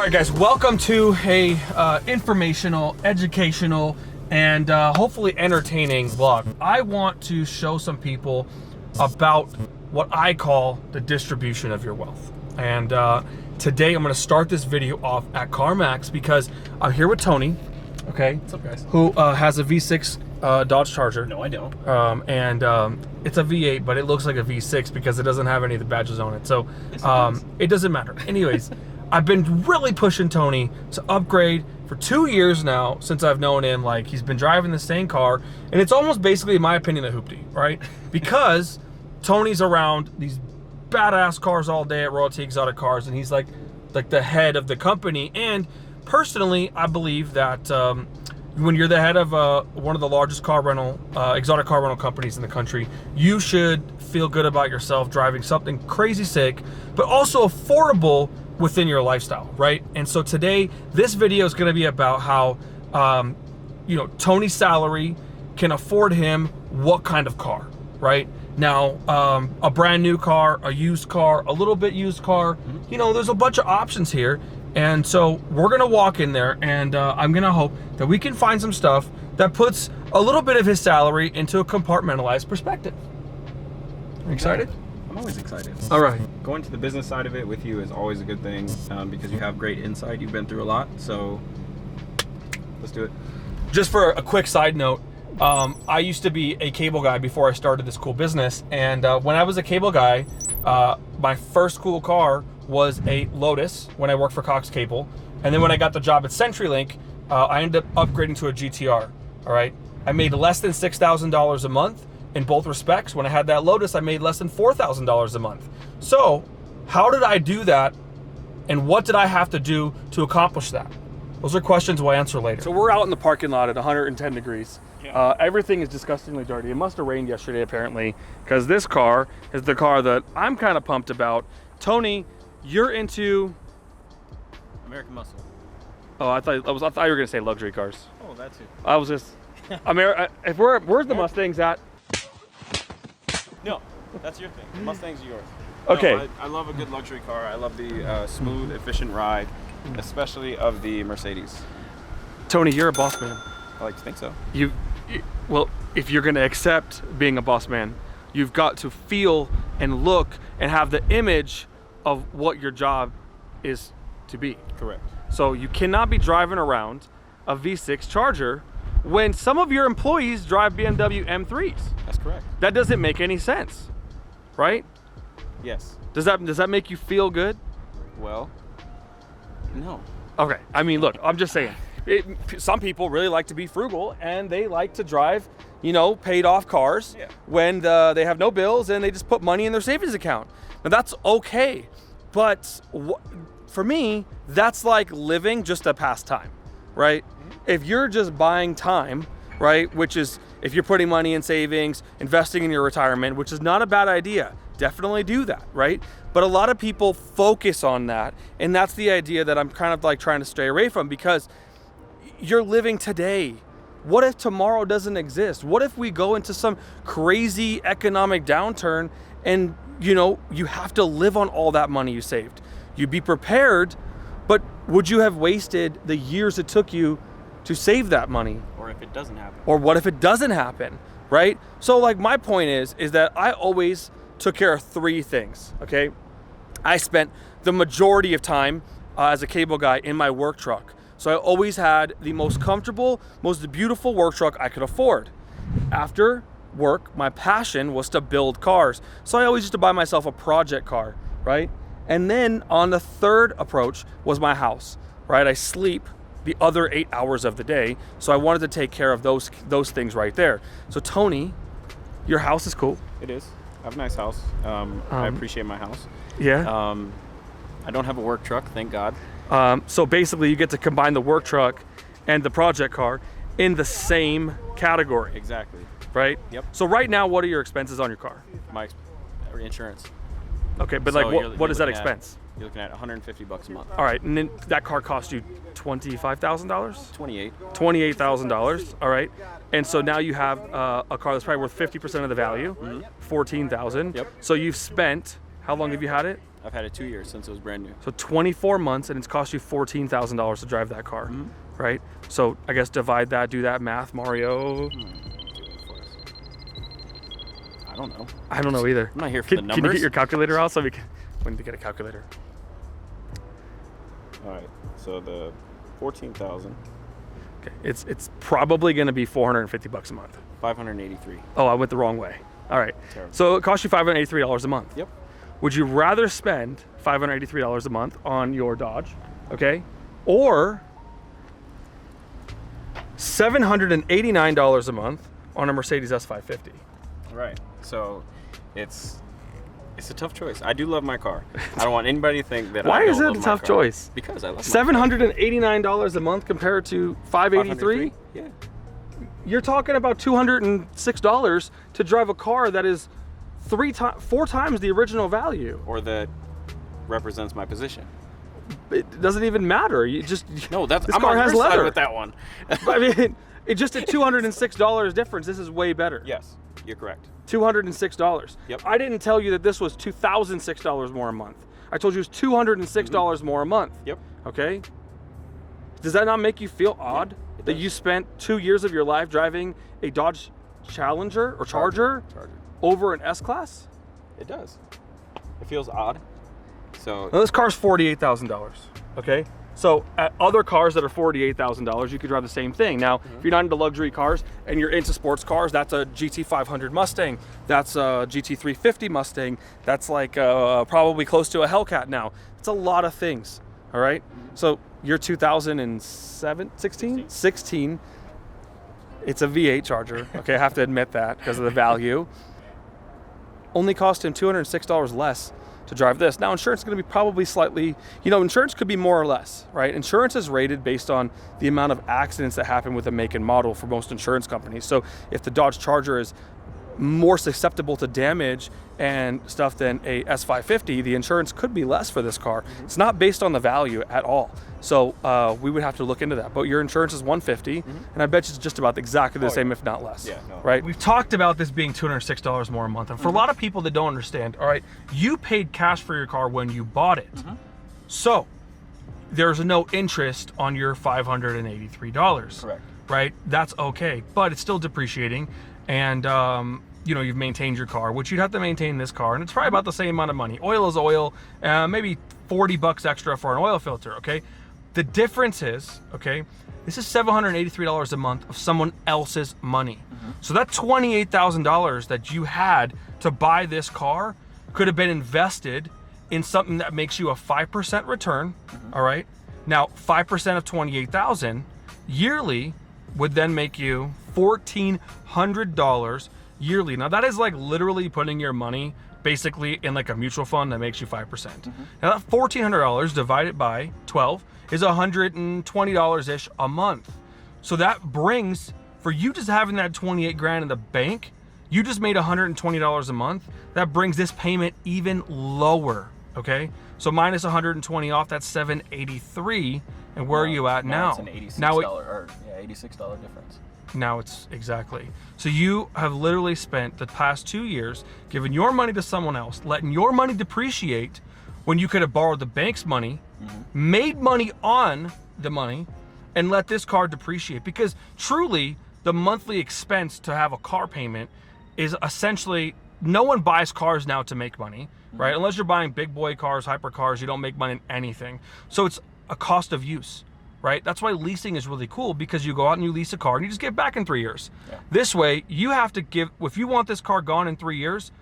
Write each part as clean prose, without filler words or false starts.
All right, guys, welcome to a informational, educational, and hopefully entertaining vlog. I want to show some people about what I call the distribution of your wealth. And today I'm going to start this video off at CarMax because I'm here with Tony. Okay. What's up, guys? Who has a V6 Dodge Charger. No, I don't. It's a V8, but it looks like a V6 because it doesn't have any of the badges on it. So it doesn't matter. Anyways, I've been really pushing Tony to upgrade for 2 years now since I've known him. Like, he's been driving the same car, and it's almost basically, in my opinion, a hoopty, right? Because Tony's around these badass cars all day at Royalty Exotic Cars, and he's like the head of the company. And personally, I believe that when you're the head of one of the largest exotic car rental companies in the country, you should feel good about yourself driving something crazy sick, but also affordable within your lifestyle, right? And so today, this video is going to be about how, Tony's salary can afford him what kind of car, right? Now, a brand new car, a used car, a little bit used car, there's a bunch of options here. And so we're gonna walk in there, and I'm gonna hope that we can find some stuff that puts a little bit of his salary into a compartmentalized perspective. Are you excited? I'm always excited. All right. Going to the business side of it with you is always a good thing because you have great insight. You've been through a lot, so let's do it. Just for a quick side note, I used to be a cable guy before I started this cool business. And when I was a cable guy, my first cool car was a Lotus when I worked for Cox Cable. And then when I got the job at CenturyLink, I ended up upgrading to a GTR, all right? I made less than $6,000 a month in both respects. When I had that Lotus, I made less than $4,000 a month. So how did I do that? And what did I have to do to accomplish that? Those are questions we'll answer later. So we're out in the parking lot at 110 degrees. Yeah. Everything is disgustingly dirty. It must have rained yesterday, apparently, because this car is the car that I'm kind of pumped about. Tony, you're into American Muscle. Oh, I thought you were gonna say luxury cars. Oh, that too. I was just where's the Mustangs at? No, that's your thing. Mustangs are yours. Okay. No, I love a good luxury car. I love the smooth, efficient ride, especially of the Mercedes. Tony, you're a boss man. I like to think so. Well, if you're gonna accept being a boss man, you've got to feel and look and have the image of what your job is to be. Correct. So you cannot be driving around a V6 Charger when some of your employees drive BMW M3s. That's correct. That doesn't make any sense, right? Yes. Does that make you feel good? Well, no. Okay, I mean, look, I'm just saying. Some people really like to be frugal, and they like to drive, paid off cars when they have no bills and they just put money in their savings account. Now that's okay, but for me, that's like living just a pastime, right? If you're just buying time, right, which is if you're putting money in savings, investing in your retirement, which is not a bad idea, definitely do that, right? But a lot of people focus on that, and that's the idea that I'm kind of like trying to stray away from, because you're living today. What if tomorrow doesn't exist? What if we go into some crazy economic downturn and you have to live on all that money you saved? You'd be prepared, but would you have wasted the years it took you to save that money? Or if it doesn't happen. Or what if it doesn't happen, right? So like my point is that I always took care of three things, okay? I spent the majority of time as a cable guy in my work truck. So I always had the most comfortable, most beautiful work truck I could afford. After work, my passion was to build cars. So I always used to buy myself a project car, right? And then on the third approach was my house, right? I sleep the other 8 hours of the day. So I wanted to take care of those things right there. So Tony, your house is cool. It is. I have a nice house. I appreciate my house. Yeah. I don't have a work truck, thank God. So basically you get to combine the work truck and the project car in the same category. Exactly. Right? Yep. So right now, what are your expenses on your car? My insurance. Okay, but So like what is that expense? You're looking at $150 a month. All right, and then that car cost you $25,000? 28. $28,000, all right. And so now you have a car that's probably worth 50% of the value, $14,000. Yep. So you've spent How long have you had it? I've had it 2 years since it was brand new. So 24 months, and it's cost you $14,000 to drive that car, right? So I guess divide that, do that math, Mario. I don't know. I don't know either. I'm not here for the numbers. Can you get your calculator out so we need to get a calculator? All right, so the 14,000. Okay, it's probably going to be $450 a month. 583. Oh, I went the wrong way. All right. Terrible. So it costs you $583 a month. Yep. Would you rather spend $583 a month on your Dodge, okay, or $789 a month on a Mercedes S550? Right. So it's a tough choice. I do love my car. I don't want anybody to think that. Why I don't is it love a my tough car. choice? Because I love my car. $789 a month compared to $583? Yeah. You're talking about $206 to drive a car that is 4 times the original value. Or that represents my position. It doesn't even matter. You just No, that's this I'm car on has your side leather with that one. I mean, it's just a $206 difference. This is way better. Yes, you're correct. $206. Yep. I didn't tell you that this was $2,006 more a month. I told you it was $206 more a month. Yep. Okay. Does that not make you feel odd that you spent 2 years of your life driving a Dodge Challenger or Charger over an S-Class? It does. It feels odd. So Now, this car's $48,000. Okay. So at other cars that are $48,000, you could drive the same thing. Now, if you're not into luxury cars and you're into sports cars, that's a GT500 Mustang. That's a GT350 Mustang. That's like probably close to a Hellcat now. It's a lot of things. All right. So you're 16. It's a V8 Charger. Okay, I have to admit that because of the value. Only cost him $206 less to drive this. Now, insurance is going to be probably slightly, insurance could be more or less, right? Insurance is rated based on the amount of accidents that happen with a make and model for most insurance companies. So if the Dodge Charger is more susceptible to damage and stuff than a S550, the insurance could be less for this car. It's not based on the value at all. So we would have to look into that. But your insurance is $150, and I bet you it's just about exactly the same, if not less. Yeah, no. Right? We've talked about this being $206 more a month. And for a lot of people that don't understand, all right, you paid cash for your car when you bought it. So there's no interest on your $583. Correct. Right? That's okay. But it's still depreciating. And you've maintained your car, which you'd have to maintain this car, and it's probably about the same amount of money. Oil is oil, maybe $40 extra for an oil filter, okay? The difference is, okay, this is $783 a month of someone else's money. So that $28,000 that you had to buy this car could have been invested in something that makes you a 5% return, all right? Now, 5% of $28,000 yearly would then make you $1,400 yearly. Now that is like literally putting your money basically in like a mutual fund that makes you 5%. Now that $1,400 divided by 12 is $120-ish a month. So that brings, for you just having that 28 grand in the bank, you just made $120 a month. That brings this payment even lower, okay? So minus 120 off, that's $783. And where are you at now? It's an $86 $86 difference. Now it's exactly. So you have literally spent the past 2 years giving your money to someone else, letting your money depreciate when you could have borrowed the bank's money, made money on the money, and let this car depreciate. Because truly, the monthly expense to have a car payment is essentially, no one buys cars now to make money, right? Unless you're buying big boy cars, hypercars, you don't make money in anything. So it's a cost of use. Right? That's why leasing is really cool, because you go out and you lease a car and you just get back in 3 years. This way, you have to give, if you want this car gone in 3 years,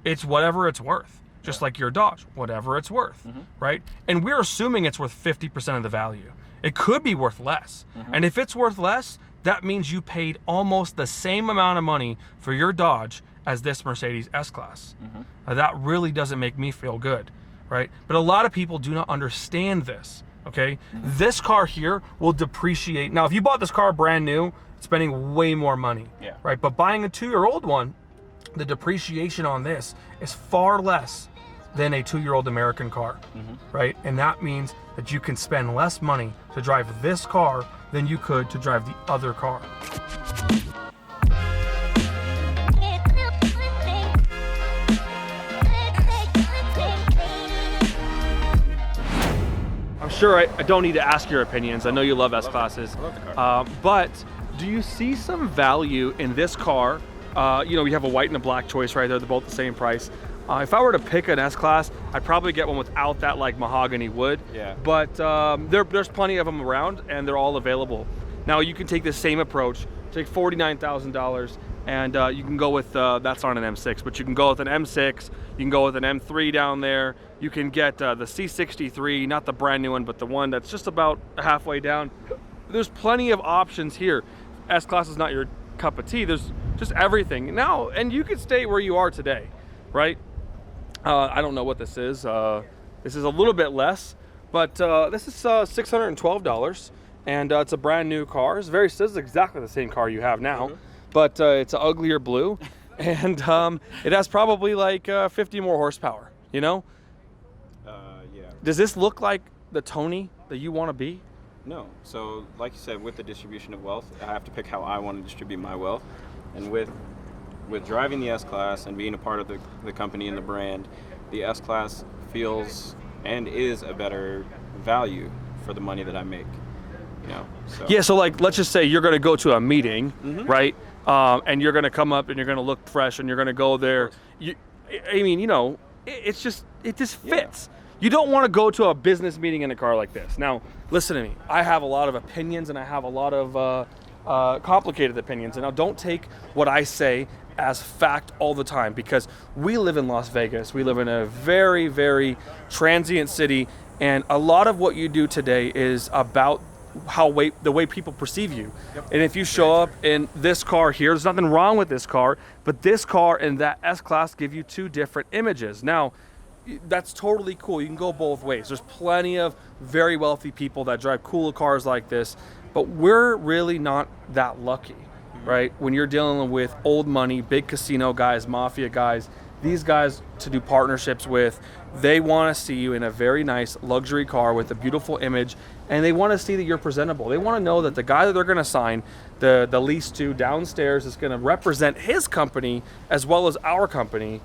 it's whatever it's worth. Just like your Dodge, whatever it's worth, right? And we're assuming it's worth 50% of the value. It could be worth less. And if it's worth less, that means you paid almost the same amount of money for your Dodge as this Mercedes S-Class. That really doesn't make me feel good, right? But a lot of people do not understand this. Okay, this car here will depreciate. Now, if you bought this car brand new, it's spending way more money, right? But buying a 2-year-old one, the depreciation on this is far less than a 2-year-old American car, right? And that means that you can spend less money to drive this car than you could to drive the other car. sure I don't need to ask your opinions. I know you love S-Classes. I love the car. But do you see some value in this car? You know, we have a white and a black choice right there. They're both the same price. If I were to pick an S-Class, I'd probably get one without that like mahogany wood. Yeah. But there's plenty of them around, and they're all available. Now you can take the same approach, take $49,000, and you can go with, that's on an M6, but you can go with an M6, you can go with an M3 down there, you can get the C63, not the brand new one, but the one that's just about halfway down. There's plenty of options here. S-Class is not your cup of tea, there's just everything. Now, and you could stay where you are today, right? I don't know what this is. This is a little bit less, but this is $612. And it's a brand new car. This is exactly the same car you have now, but it's an uglier blue, and it has probably like 50 more horsepower, you know? Yeah. Does this look like the Tony that you want to be? No. So, like you said, with the distribution of wealth, I have to pick how I want to distribute my wealth. And with driving the S-Class and being a part of the company and the brand, the S-Class feels and is a better value for the money that I make. You know, so. Yeah, so like, let's just say you're going to go to a meeting, right? And you're going to come up and you're going to look fresh and you're going to go there. I mean, you know, it just fits. Yeah. You don't want to go to a business meeting in a car like this. Now, listen to me. I have a lot of opinions and I have a lot of complicated opinions. And now don't take what I say as fact all the time, because we live in Las Vegas. We live in a very, very transient city. And a lot of what you do today is about the way people perceive you. Yep. And if you show up in this car here, there's nothing wrong with this car, but this car and that S-Class give you two different images. Now, that's totally cool. You can go both ways. There's plenty of very wealthy people that drive cool cars like this, but we're really not that lucky, right? When you're dealing with old money, big casino guys, mafia guys, these guys to do partnerships with, they want to see you in a very nice luxury car with a beautiful image, and they want to see that you're presentable. They want to know that the guy that they're going to sign the lease to downstairs is going to represent his company as well as our company,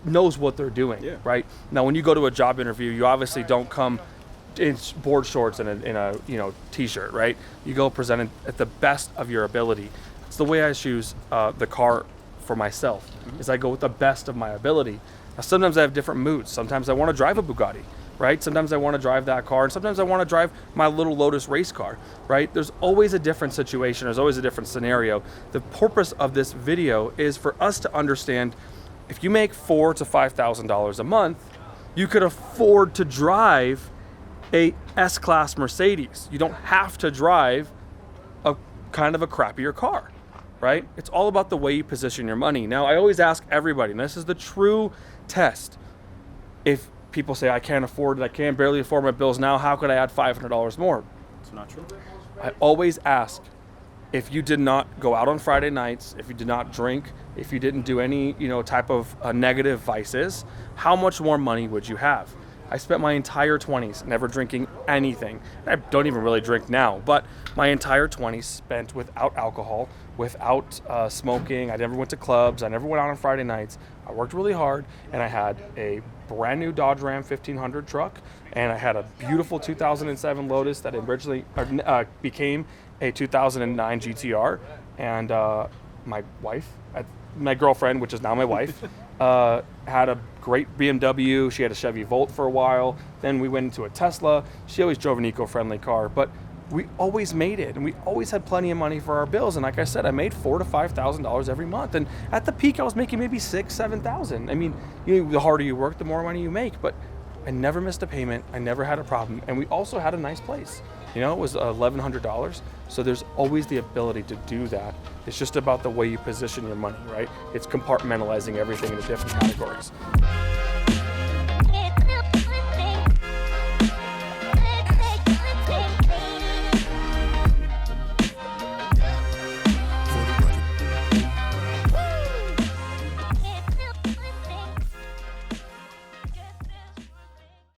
knows what they're doing, right? Now, when you go to a job interview, you obviously don't come in board shorts and in a t-shirt, right? You go presented at the best of your ability. It's the way I choose the car for myself, is I go with the best of my ability. Now, sometimes I have different moods. Sometimes I want to drive a Bugatti, right? Sometimes I want to drive that car, and sometimes I want to drive my little Lotus race car, right? There's always a different situation. There's always a different scenario. The purpose of this video is for us to understand, if you make $4,000 to $5,000 a month, you could afford to drive a S-Class Mercedes. You don't have to drive a kind of a crappier car, right? It's all about the way you position your money. Now, I always ask everybody, and this is the true test. If people say, I can't afford it, I can barely afford my bills now, how could I add $500 more? It's not true. I always ask, if you did not go out on Friday nights, if you did not drink, if you didn't do any, type of negative vices, how much more money would you have? I spent my entire 20s never drinking anything. I don't even really drink now, but my entire 20s spent without alcohol, without smoking. I never went to clubs. I never went out on Friday nights. I worked really hard, and I had a brand new Dodge Ram 1500 truck, and I had a beautiful 2007 Lotus that originally became a 2009 GTR, and my girlfriend, which is now my wife, had a great BMW. She had a Chevy Volt for a while. Then we went into a Tesla. She always drove an eco-friendly car, but we always made it, and we always had plenty of money for our bills. And like I said, I made $4,000 to $5,000 every month. And at the peak, I was making maybe $6,000, $7,000. I mean, the harder you work, the more money you make. But I never missed a payment. I never had a problem. And we also had a nice place. It was $1,100. So there's always the ability to do that. It's just about the way you position your money, right? It's compartmentalizing everything into different categories.